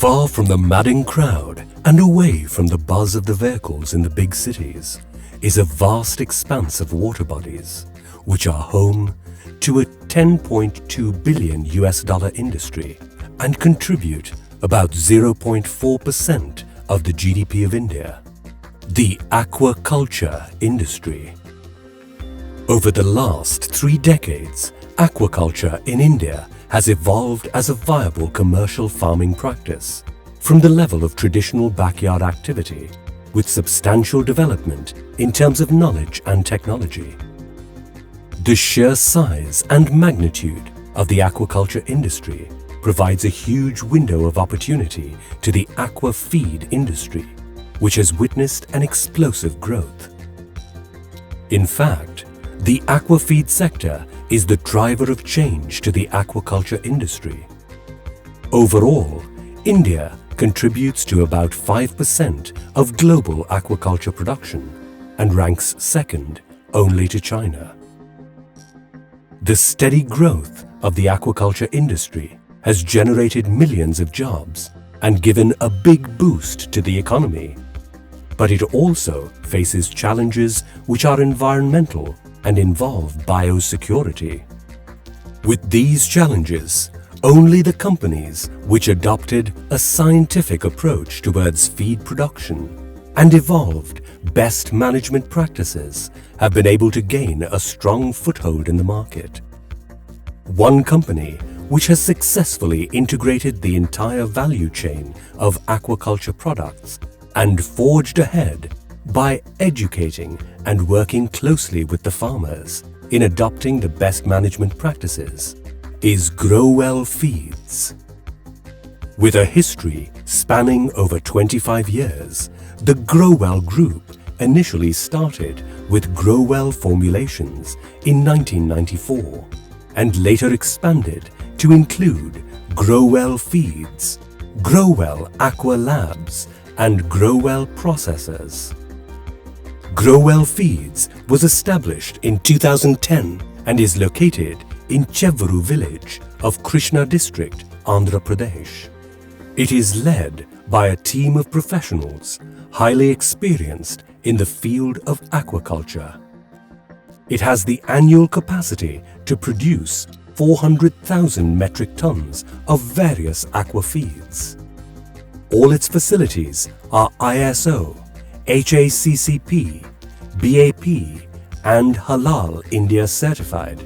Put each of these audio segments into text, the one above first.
Far from the madding crowd and away from the buzz of the vehicles in the big cities is a vast expanse of water bodies, which are home to a $10.2 billion industry and contribute about 0.4% of the GDP of India. The aquaculture industry. Over the last 3 decades, aquaculture in India has evolved as a viable commercial farming practice from the level of traditional backyard activity with substantial development in terms of knowledge and technology. The sheer size and magnitude of the aquaculture industry provides a huge window of opportunity to the aqua feed industry, which has witnessed an explosive growth. In fact, the aqua feed sector is the driver of change to the aquaculture industry. Overall, India contributes to about 5% of global aquaculture production and ranks second only to China. The steady growth of the aquaculture industry has generated millions of jobs and given a big boost to the economy. But it also faces challenges which are environmental and involve biosecurity. With these challenges, only the companies which adopted a scientific approach towards feed production and evolved best management practices have been able to gain a strong foothold in the market. One company which has successfully integrated the entire value chain of aquaculture products and forged ahead by educating and working closely with the farmers in adopting the best management practices is Growel Feeds. With a history spanning over 25 years, the Growel Group initially started with Growel formulations in 1994 and later expanded to include Growel Feeds, Growel Aqua Labs and Growel Processors. Growel Feeds was established in 2010 and is located in Chevuru village of Krishna district, Andhra Pradesh. It is led by a team of professionals highly experienced in the field of aquaculture. It has the annual capacity to produce 400,000 metric tons of various aqua feeds. All its facilities are ISO, HACCP, BAP and Halal India certified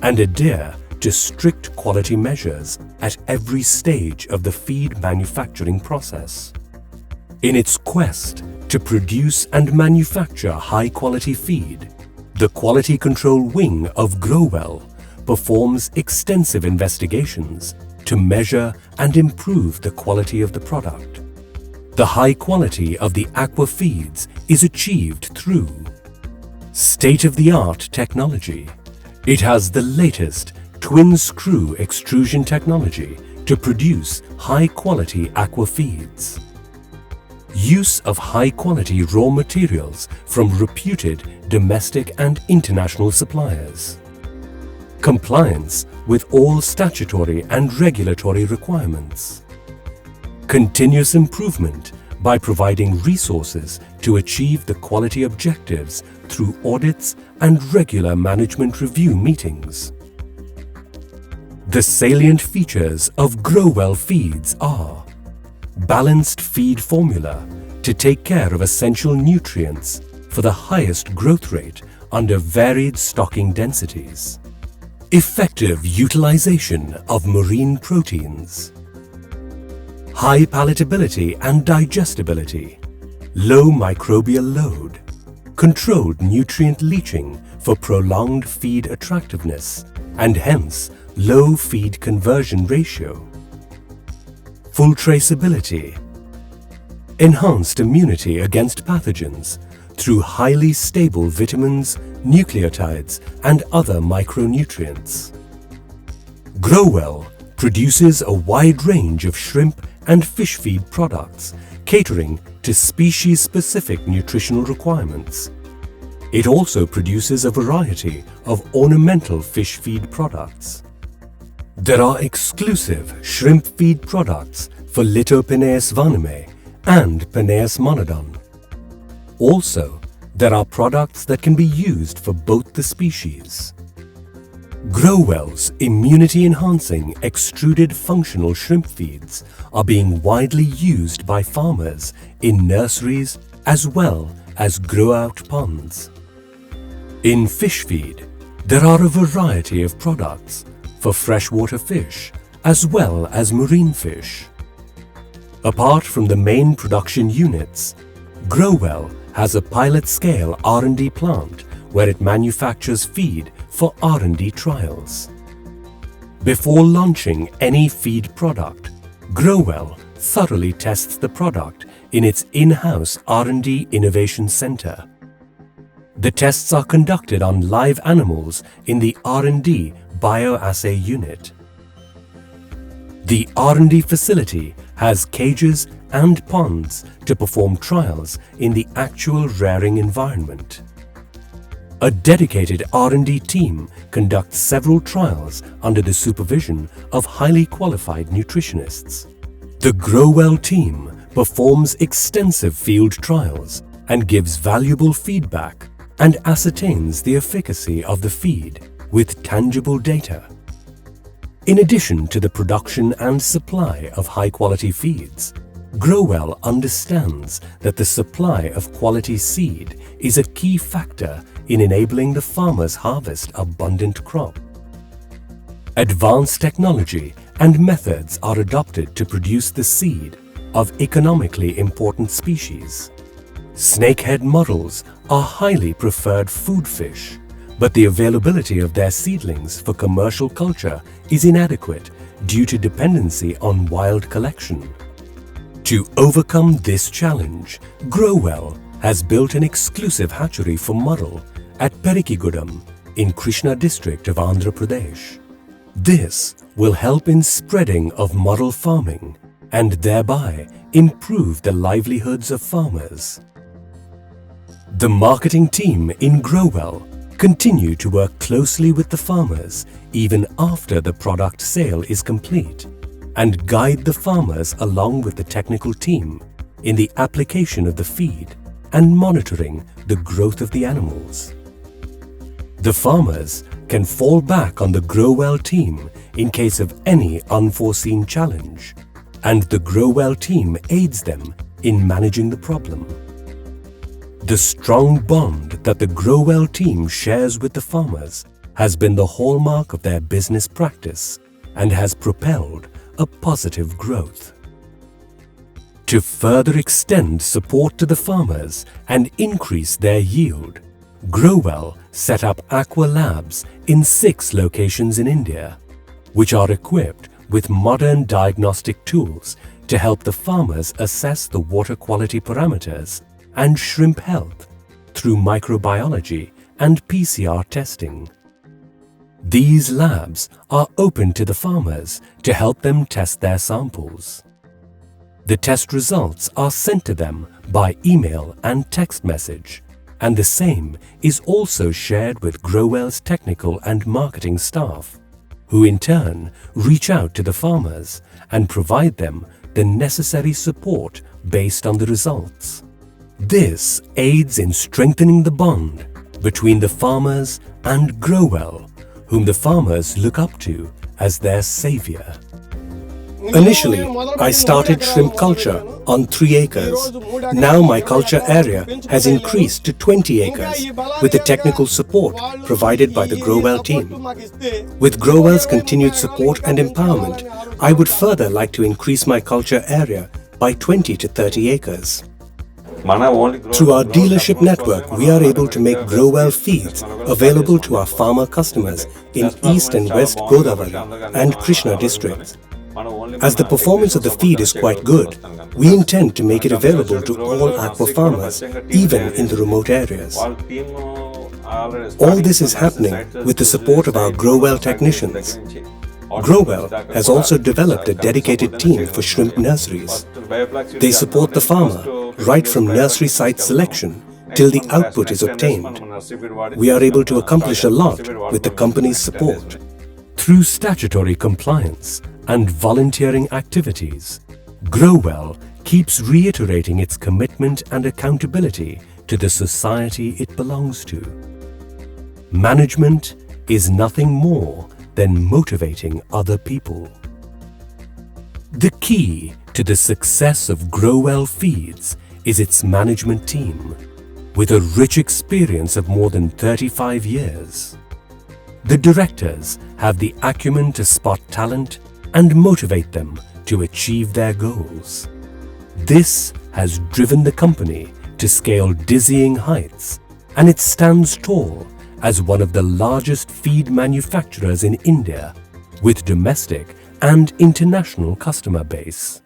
and adhere to strict quality measures at every stage of the feed manufacturing process. In its quest to produce and manufacture high-quality feed, the Quality Control Wing of Growel performs extensive investigations to measure and improve the quality of the product. The high quality of the aqua feeds is achieved through state-of-the-art technology. It has the latest twin-screw extrusion technology to produce high-quality aqua feeds. Use of high-quality raw materials from reputed domestic and international suppliers. Compliance with all statutory and regulatory requirements. Continuous improvement by providing resources to achieve the quality objectives through audits and regular management review meetings. The salient features of Growel Feeds are balanced feed formula to take care of essential nutrients for the highest growth rate under varied stocking densities. Effective utilization of marine proteins. High palatability and digestibility. Low microbial load. Controlled nutrient leaching for prolonged feed attractiveness and hence low feed conversion ratio. Full traceability. Enhanced immunity against pathogens through highly stable vitamins, nucleotides and other micronutrients. Growel produces a wide range of shrimp and fish feed products catering to species-specific nutritional requirements. It also produces a variety of ornamental fish feed products. There are exclusive shrimp feed products for Lithopenaeus vannamei and Penaeus monodon. Also, there are products that can be used for both the species. Growell's immunity-enhancing extruded functional shrimp feeds are being widely used by farmers in nurseries as well as grow-out ponds. In fish feed, there are a variety of products for freshwater fish as well as marine fish. Apart from the main production units, Growel has a pilot-scale R&D plant where it manufactures feed for R&D trials. Before launching any feed product, Growel thoroughly tests the product in its in-house R&D Innovation Center. The tests are conducted on live animals in the R&D Bioassay Unit. The R&D facility has cages and ponds to perform trials in the actual rearing environment. A dedicated R&D team conducts several trials under the supervision of highly qualified nutritionists. The Growel team performs extensive field trials and gives valuable feedback and ascertains the efficacy of the feed with tangible data. In addition to the production and supply of high-quality feeds, Growel understands that the supply of quality seed is a key factor in enabling the farmers harvest abundant crop. Advanced technology and methods are adopted to produce the seed of economically important species. Snakehead models are highly preferred food fish, but the availability of their seedlings for commercial culture is inadequate due to dependency on wild collection. To overcome this challenge, Growel has built an exclusive hatchery for model at Perikigudam in Krishna district of Andhra Pradesh. This will help in spreading of model farming and thereby improve the livelihoods of farmers. The marketing team in Growel continue to work closely with the farmers even after the product sale is complete and guide the farmers along with the technical team in the application of the feed and monitoring the growth of the animals. The farmers can fall back on the Growel team in case of any unforeseen challenge, and the Growel team aids them in managing the problem. The strong bond that the Growel team shares with the farmers has been the hallmark of their business practice and has propelled a positive growth. To further extend support to the farmers and increase their yield, Growel set up Aqua Labs in 6 locations in India, which are equipped with modern diagnostic tools to help the farmers assess the water quality parameters and shrimp health through microbiology and PCR testing. These labs are open to the farmers to help them test their samples. The test results are sent to them by email and text message, and the same is also shared with Growel's technical and marketing staff, who in turn reach out to the farmers and provide them the necessary support based on the results. This aids in strengthening the bond between the farmers and Growel, whom the farmers look up to as their savior. Initially, I started shrimp culture on 3 acres. Now my culture area has increased to 20 acres with the technical support provided by the Growel team. With Growel's continued support and empowerment, I would further like to increase my culture area by 20 to 30 acres. Through our dealership network, we are able to make Growel Feeds available to our farmer customers in East and West Godavari and Krishna districts. As the performance of the feed is quite good, we intend to make it available to all aqua farmers, even in the remote areas. All this is happening with the support of our Growel technicians. Growel has also developed a dedicated team for shrimp nurseries. They support the farmer right from nursery site selection till the output is obtained. We are able to accomplish a lot with the company's support. Through statutory compliance and volunteering activities, Growel keeps reiterating its commitment and accountability to the society it belongs to. Management is nothing more than motivating other people. The key to the success of Growel Feeds is its management team, with a rich experience of more than 35 years. The directors have the acumen to spot talent and motivate them to achieve their goals. This has driven the company to scale dizzying heights, and it stands tall as one of the largest feed manufacturers in India, with domestic and international customer base.